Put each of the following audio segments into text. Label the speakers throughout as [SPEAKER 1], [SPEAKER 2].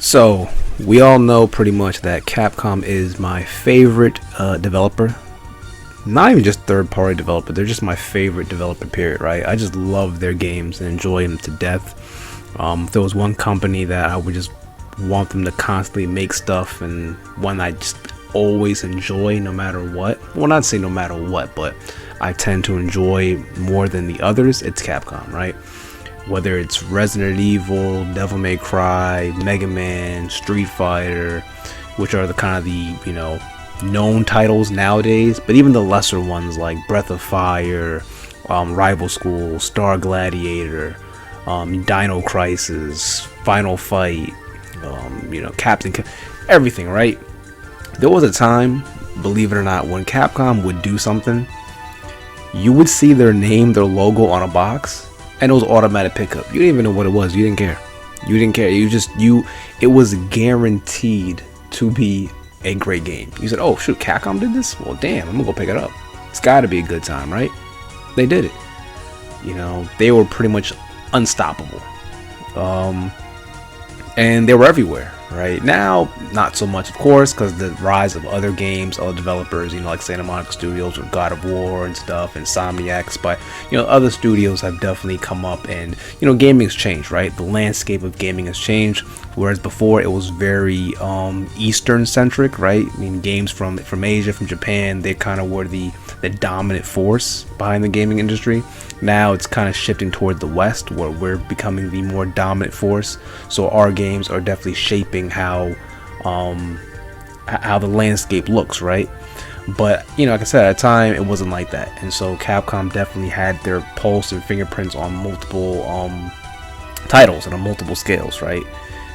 [SPEAKER 1] So, we all know pretty much that Capcom is my favorite developer. Not even just third-party developer, they're just my favorite developer, period, right? I just love their games and enjoy them to death. If there was one company that I would just want them to constantly make stuff, and one I just always enjoy no matter what. Well, not say no matter what, but I tend to enjoy more than the others, it's Capcom, right? Whether it's Resident Evil, Devil May Cry, Mega Man, Street Fighter, which are the kind of the, known titles nowadays, but even the lesser ones like Breath of Fire, Rival School, Star Gladiator, Dino Crisis, Final Fight, everything, right? There was a time, believe it or not, when Capcom would do something, you would see their name, their logo on a box, and it was automatic pickup. You didn't even know what it was. You didn't care. It was guaranteed to be a great game. You said, oh shoot, Capcom did this? Well, damn, I'm gonna go pick it up. It's gotta be a good time, right? They did it. They were pretty much unstoppable. And they were everywhere. Right now, not so much, of course, because the rise of other games, other developers, like Santa Monica Studios with God of War and stuff, and Insomniacs, but other studios have definitely come up, and gaming has changed, right? The landscape of gaming has changed, whereas before it was very Eastern centric, right? I mean, games from Asia, from Japan, they kind of were the dominant force behind the gaming industry. Now it's kind of shifting toward the West, where we're becoming the more dominant force. So our games are definitely shaping how the landscape looks, right? But like I said, at a time it wasn't like that, and so Capcom definitely had their pulse and fingerprints on multiple titles and on multiple scales, right?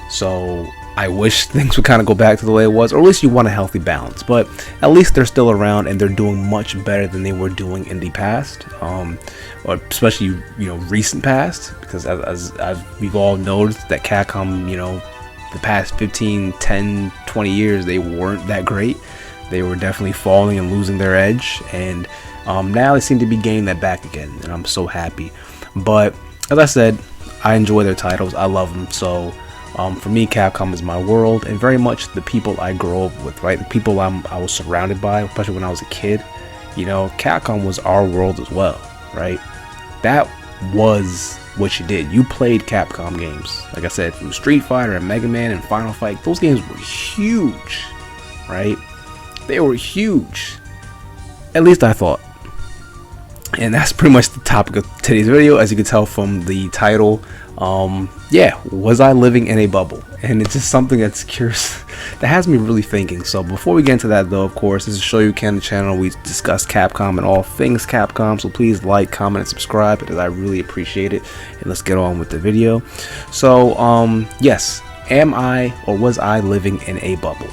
[SPEAKER 1] So I wish things would kind of go back to the way it was, or at least you want a healthy balance. But at least they're still around, and they're doing much better than they were doing in the past, or especially recent past. Because as we've all noticed, that Capcom, the past 15, 10, 20 years, they weren't that great. They were definitely falling and losing their edge, and now they seem to be gaining that back again, and I'm so happy. But as I said, I enjoy their titles. I love them. So for me, Capcom is my world, and very much the people I grew up with, right? The people I was surrounded by, especially when I was a kid. Capcom was our world as well, right? That was what you did. You played Capcom games. Like I said, from Street Fighter and Mega Man and Final Fight, those games were huge, right? They were huge. At least I thought. And that's pretty much the topic of today's video, as you can tell from the title. Was I living in a bubble? And it's just something that's curious, that has me really thinking. So before we get into that, though, of course, this is SHOYOUCAN, the channel we discuss Capcom and all things Capcom. So please like, comment, and subscribe, because I really appreciate it. And let's get on with the video. So yes, am I, or was I, living in a bubble?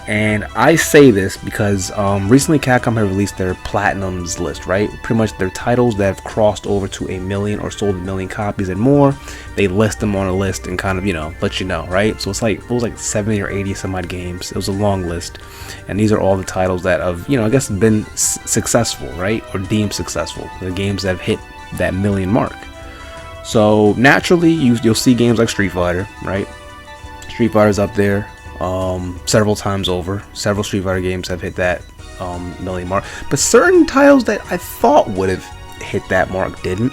[SPEAKER 1] And I say this because recently Capcom have released their Platinums list, right? Pretty much their titles that have crossed over to 1 million or sold 1 million copies and more. They list them on a list and kind of, let you know, right? So it was like 70 or 80 some odd games. It was a long list. And these are all the titles that have, I guess been successful, right? Or deemed successful. The games that have hit that 1 million mark. So naturally, you'll see games like Street Fighter, right? Street Fighter's up there. Several times over. Several Street Fighter games have hit that 1 million mark, but certain titles that I thought would have hit that mark didn't.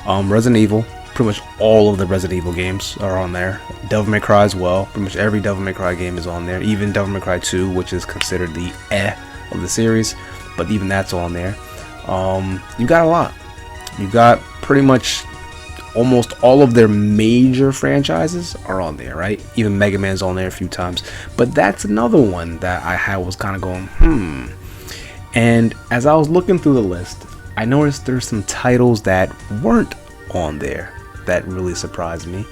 [SPEAKER 1] Resident Evil, pretty much all of the Resident Evil games are on there. Devil May Cry as well. Pretty much every Devil May Cry game is on there. Even Devil May Cry 2, which is considered the of the series, but even that's on there. You got a lot. You got pretty much almost all of their major franchises are on there, right? Even Mega Man's on there a few times. But that's another one that I was kind of going, And as I was looking through the list, I noticed there's some titles that weren't on there that really surprised me.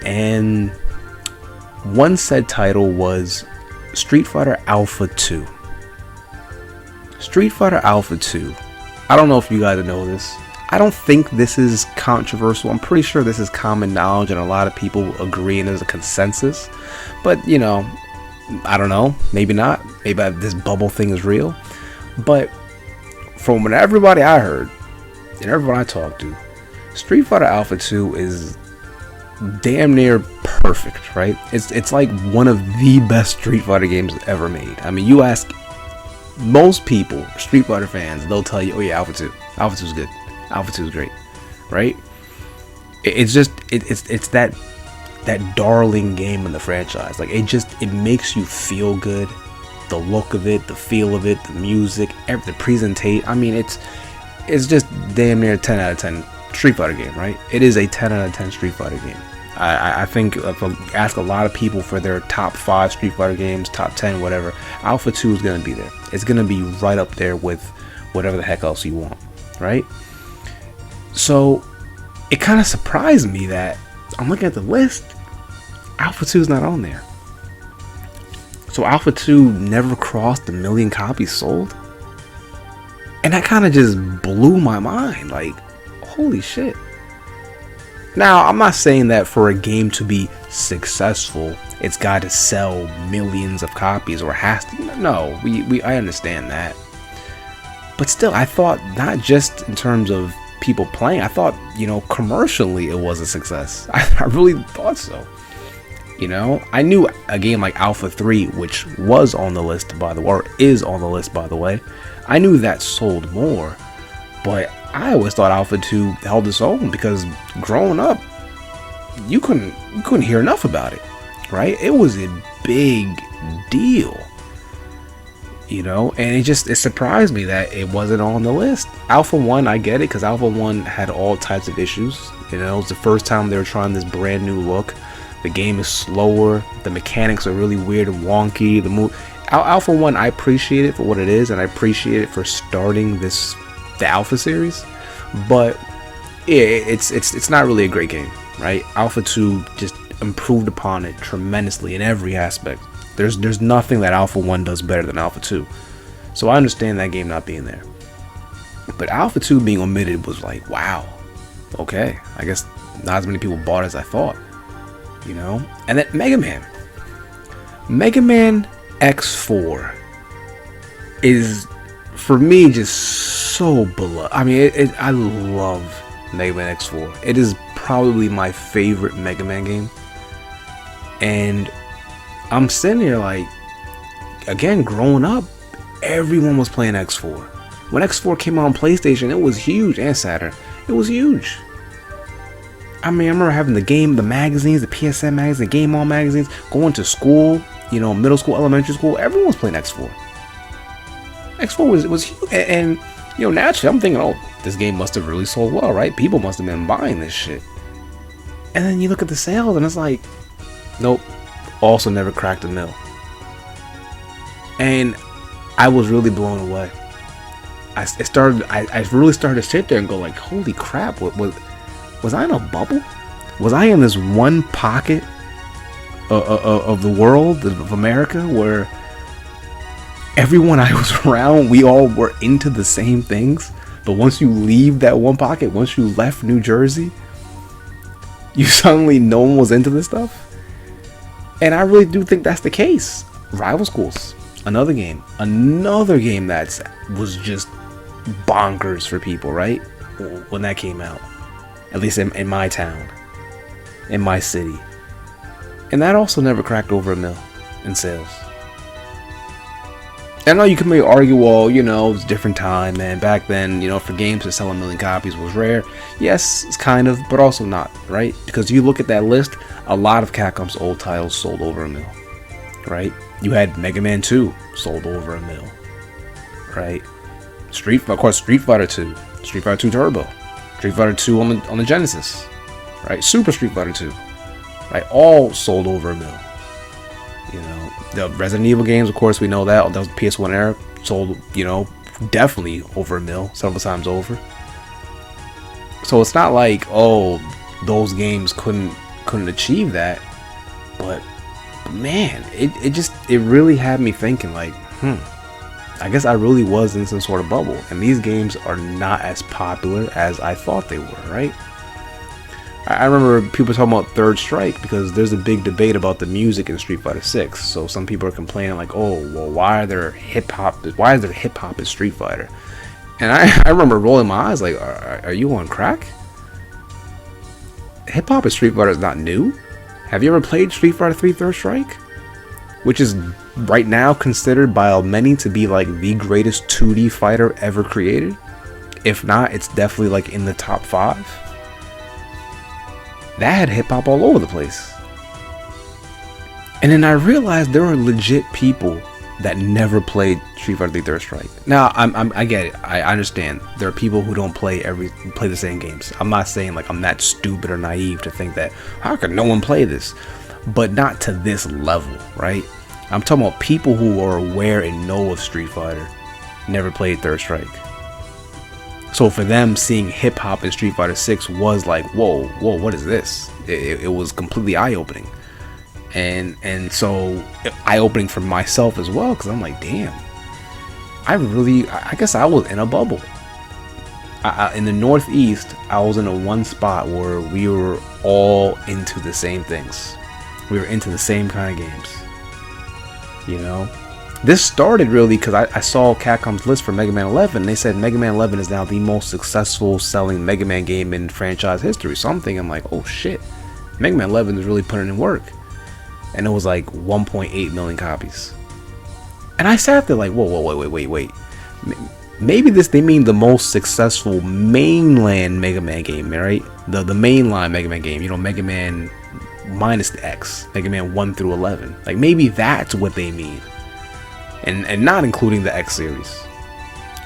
[SPEAKER 1] And one said title was Street Fighter Alpha 2. Street Fighter Alpha 2. I don't know if you guys know this. I don't think this is controversial. I'm pretty sure this is common knowledge and a lot of people agree, and there's a consensus. But, I don't know. Maybe not. Maybe this bubble thing is real. But from everybody I heard and everyone I talked to, Street Fighter Alpha 2 is damn near perfect, right? It's like one of the best Street Fighter games ever made. I mean, you ask most people, Street Fighter fans, they'll tell you, oh yeah, Alpha 2. Alpha 2 is good. Alpha 2 is great, right? It's just it's that darling game in the franchise. Like it makes you feel good. The look of it, the feel of it, the music, the presentation. I mean, it's just damn near 10 out of 10 Street Fighter game, right? It is a 10 out of 10 Street Fighter game. I think if I ask a lot of people for their top 5 Street Fighter games, top 10, whatever, Alpha 2 is going to be there. It's going to be right up there with whatever the heck else you want, right? So it kind of surprised me that I'm looking at the list, Alpha 2 is not on there. So Alpha 2 never crossed 1 million copies sold? And that kind of just blew my mind. Like, holy shit. Now, I'm not saying that for a game to be successful, it's got to sell millions of copies or has to. No, I understand that. But still, I thought not just in terms of people playing, I thought, commercially it was a success. I really thought so. I knew a game like Alpha 3, which was on the list, by the way, or is on the list, by the way. I knew that sold more, but I always thought Alpha 2 held its own because growing up, you couldn't hear enough about it, right? It was a big deal, and it surprised me that it wasn't on the list. Alpha 1, I get it, because Alpha 1 had all types of issues. It was the first time they were trying this brand new look. The game is slower. The mechanics are really weird and wonky. Alpha 1, I appreciate it for what it is, and I appreciate it for starting the Alpha series. But yeah, it's not really a great game, right? Alpha 2 just improved upon it tremendously in every aspect. There's nothing that Alpha 1 does better than Alpha 2. So I understand that game not being there. But Alpha 2 being omitted was like, wow. Okay, I guess not as many people bought as I thought. And then Mega Man X4 is, for me, just so beloved. I mean, I love Mega Man X4. It is probably my favorite Mega Man game. And I'm sitting here like, again, growing up, everyone was playing X4. When X4 came out on PlayStation, it was huge, and Saturn. It was huge. I mean, I remember having the magazines, the PSN magazines, the Game On magazines, going to school, middle school, elementary school, everyone was playing X4. X4 was huge, and naturally, I'm thinking, oh, this game must have really sold well, right? People must have been buying this shit. And then you look at the sales, and it's like, nope, also never cracked 1 mil. And I was really blown away. I really started to sit there and go like, holy crap, was I in a bubble? Was I in this one pocket of the world, of America, where everyone I was around, we all were into the same things? But once you leave that one pocket, once you left New Jersey, you suddenly, no one was into this stuff? And I really do think that's the case. Rival Schools, another game that was just bonkers for people, right? When that came out. At least in my town, in my city. And that also never cracked over 1 mil in sales. I know you can maybe argue, well, it's a different time, man. Back then, for games to sell 1 million copies was rare. Yes, it's kind of, but also not, right? Because you look at that list, a lot of Capcom's old titles sold over 1 mil, right? You had Mega Man 2 sold over 1 mil, right? Street Fighter 2, Street Fighter 2 Turbo. Street Fighter 2 on the Genesis, right? Super Street Fighter 2, right? All sold over 1 mil. The Resident Evil games, of course, we know that was the PS1 era, sold, definitely over 1 mil, several times over. So it's not like, oh, those games couldn't achieve that, but man, it really had me thinking like, I guess I really was in some sort of bubble, and these games are not as popular as I thought they were, right? I remember people talking about Third Strike because there's a big debate about the music in Street Fighter 6. So some people are complaining like, oh, well, why is there hip hop in Street Fighter? And I remember rolling my eyes like, are you on crack? hip hop in Street Fighter is not new. Have you ever played Street Fighter 3 Third Strike? Which is right now considered by many to be like the greatest 2D fighter ever created. If not, it's definitely like in the top 5. That had hip hop all over the place. And then I realized there are legit people that never played Street Fighter 3 Third Strike. Now, I get it. I understand. There are people who don't play the same games. I'm not saying like I'm that stupid or naive to think that how could no one play this, but not to this level, right? I'm talking about people who are aware and know of Street Fighter, never played Third Strike. So for them, seeing hip hop in Street Fighter 6 was like, whoa, what is this? It was completely eye-opening. And so eye-opening for myself as well, because I'm like, damn, I guess I was in a bubble. In the Northeast, I was in a one spot where we were all into the same things. We were into the same kind of games. You know, this started really because I saw Capcom's list for Mega Man 11. And they said Mega Man 11 is now the most successful selling Mega Man game in franchise history. So I'm thinking like, oh shit, Mega Man 11 is really putting in work. And it was like 1.8 million copies. And I sat there like, wait. Maybe they mean the most successful mainland Mega Man game, right? The mainline Mega Man game, you know, Mega Man minus the X, Mega Man 1 through 11. Like maybe that's what they mean. And not including the X series.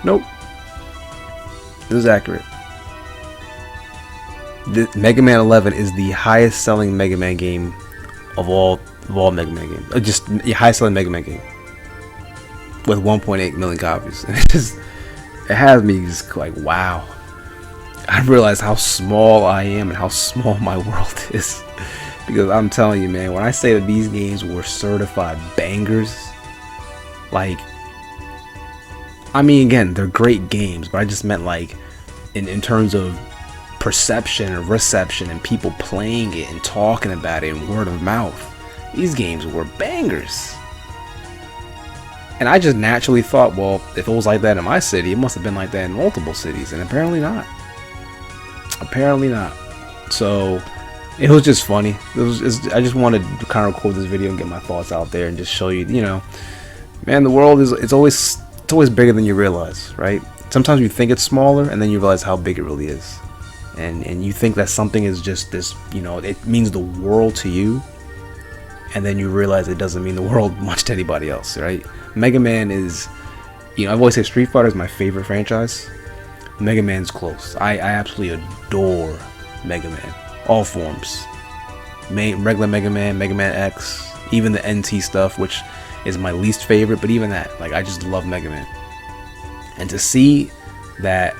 [SPEAKER 1] Nope. This is accurate. Mega Man 11 is the highest selling Mega Man game of all Mega Man games. Just the highest selling Mega Man game with 1.8 million copies. And it has me just like, wow. I realize how small I am and how small my world is. Because I'm telling you, man, when I say that these games were certified bangers, like, I mean, again, they're great games, but I just meant like in terms of perception and reception and people playing it and talking about it and word of mouth, these games were bangers. And I just naturally thought, well, if it was like that in my city, it must have been like that in multiple cities, and apparently not. Apparently not. So it was just funny. I just wanted to kind of record this video and get my thoughts out there and just show you, you know, man, the world it's always bigger than you realize, right? Sometimes you think it's smaller, and then you realize how big it really is. And you think that something is just this, you know, it means the world to you, and then you realize it doesn't mean the world much to anybody else, right? Mega Man is, you know, I've always said Street Fighter is my favorite franchise. Mega Man's close. I absolutely adore Mega Man, all forms. Regular Mega Man, Mega Man X, even the NT stuff, which is my least favorite, but even that, like, I just love Mega Man. And to see that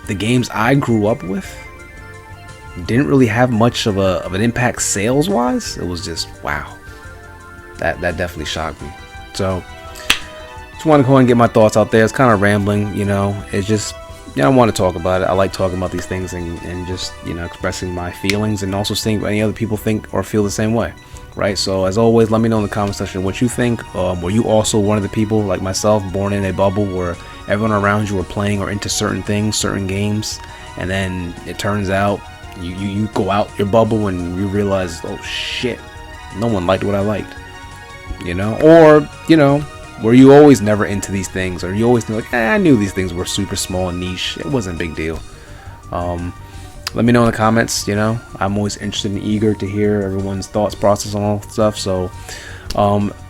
[SPEAKER 1] the games I grew up with didn't really have much of an impact sales wise, it was just wow. That definitely shocked me. So just want to go ahead and get my thoughts out there. It's kind of rambling, you know. It's just, you know, I want to talk about it. I like talking about these things and just, you know, expressing my feelings and also seeing what any other people think or feel the same way, right? So as always, let me know in the comment section what you think. Were you also one of the people like myself, born in a bubble where everyone around you were playing or into certain things, certain games, and then it turns out you go out your bubble and you realize, oh shit, no one liked what I liked, you know? Or, you know, were you always never into these things, or you always knew like, I knew these things were super small and niche, it wasn't a big deal. Let me know in the comments. You know, I'm always interested and eager to hear everyone's thoughts process on all stuff. So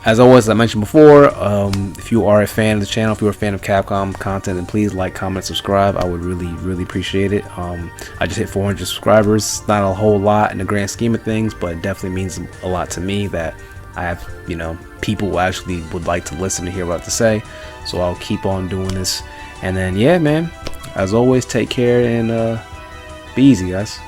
[SPEAKER 1] as always, as I mentioned before, if you are a fan of the channel, if you're a fan of Capcom content, then please like, comment, subscribe. I would really appreciate it. I just hit 400 subscribers. Not a whole lot in the grand scheme of things, but it definitely means a lot to me that I have, you know, people who actually would like to listen to hear what I have to say. So I'll keep on doing this. And then, yeah, man, as always, take care and be easy, guys.